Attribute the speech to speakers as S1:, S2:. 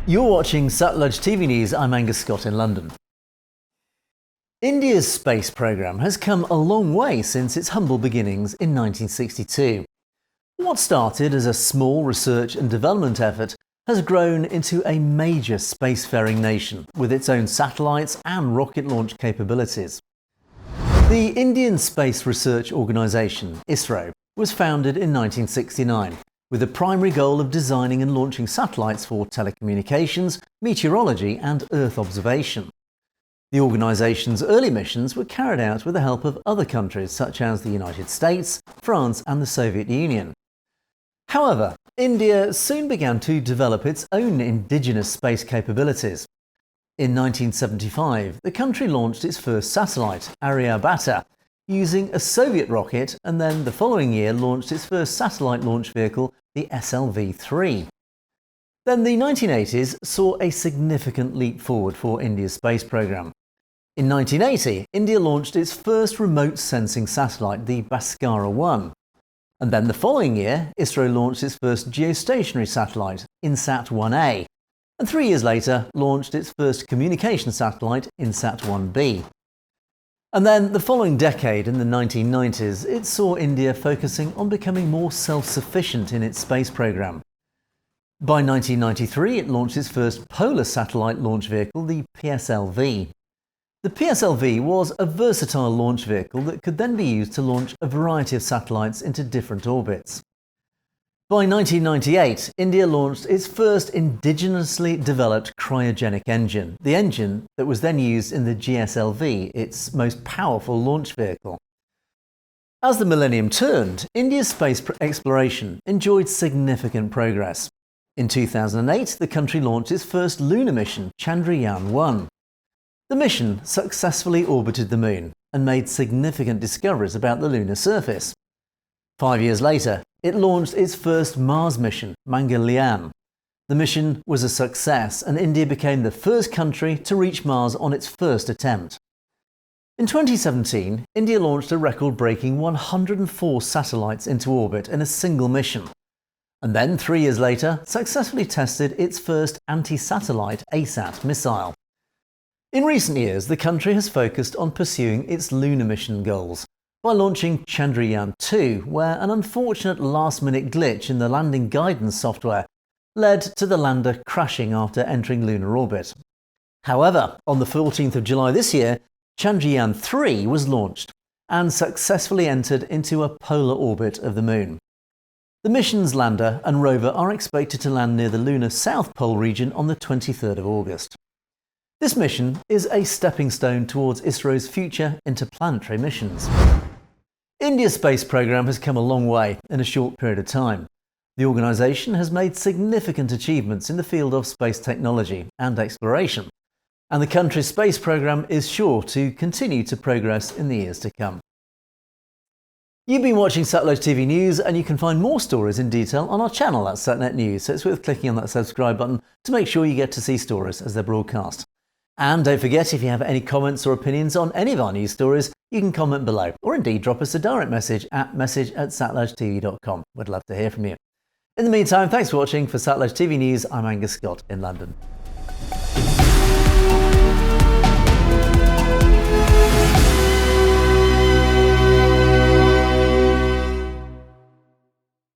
S1: You're watching Satluj TV News. I'm Angus Scott in London. India's space programme has come a long way since its humble beginnings in 1962. What started as a small research and development effort has grown into a major spacefaring nation with its own satellites and rocket launch capabilities. The Indian Space Research Organisation, ISRO, was founded in 1969 with the primary goal of designing and launching satellites for telecommunications, meteorology and Earth observation. The organisation's early missions were carried out with the help of other countries such as the United States, France and the Soviet Union. However, India soon began to develop its own indigenous space capabilities. In 1975, the country launched its first satellite, Aryabhata, using a Soviet rocket, and then the following year launched its first satellite launch vehicle, the SLV-3. Then the 1980s saw a significant leap forward for India's space programme. In 1980, India launched its first remote sensing satellite, the Bhaskara-1. And then the following year, ISRO launched its first geostationary satellite, INSAT-1A, and 3 years later launched its first communication satellite, INSAT-1B. And then the following decade, in the 1990s, it saw India focusing on becoming more self-sufficient in its space programme. By 1993, it launched its first polar satellite launch vehicle, the PSLV. The PSLV was a versatile launch vehicle that could then be used to launch a variety of satellites into different orbits. By 1998, India launched its first indigenously developed cryogenic engine, the engine that was then used in the GSLV, its most powerful launch vehicle. As the millennium turned, India's space exploration enjoyed significant progress. In 2008, the country launched its first lunar mission, Chandrayaan-1. The mission successfully orbited the Moon and made significant discoveries about the lunar surface. 5 years later, it launched its first Mars mission, Mangalyaan. The mission was a success and India became the first country to reach Mars on its first attempt. In 2017, India launched a record-breaking 104 satellites into orbit in a single mission, and then 3 years later successfully tested its first anti-satellite ASAT missile. In recent years, the country has focused on pursuing its lunar mission goals by launching Chandrayaan-2, where an unfortunate last-minute glitch in the landing guidance software led to the lander crashing after entering lunar orbit. However, on the 14th of July this year, Chandrayaan-3 was launched and successfully entered into a polar orbit of the Moon. The mission's lander and rover are expected to land near the lunar South Pole region on the 23rd of August. This mission is a stepping stone towards ISRO's future interplanetary missions. India's space programme has come a long way in a short period of time. The organisation has made significant achievements in the field of space technology and exploration, and the country's space programme is sure to continue to progress in the years to come. You've been watching Satluj TV News, and you can find more stories in detail on our channel at Satnet News, so it's worth clicking on that subscribe button to make sure you get to see stories as they're broadcast. And don't forget, if you have any comments or opinions on any of our news stories, you can comment below, or indeed drop us a direct message at message@satlujtv.com. We'd love to hear from you. In the meantime, thanks for watching. For Satluj TV News, I'm Angus Scott in London.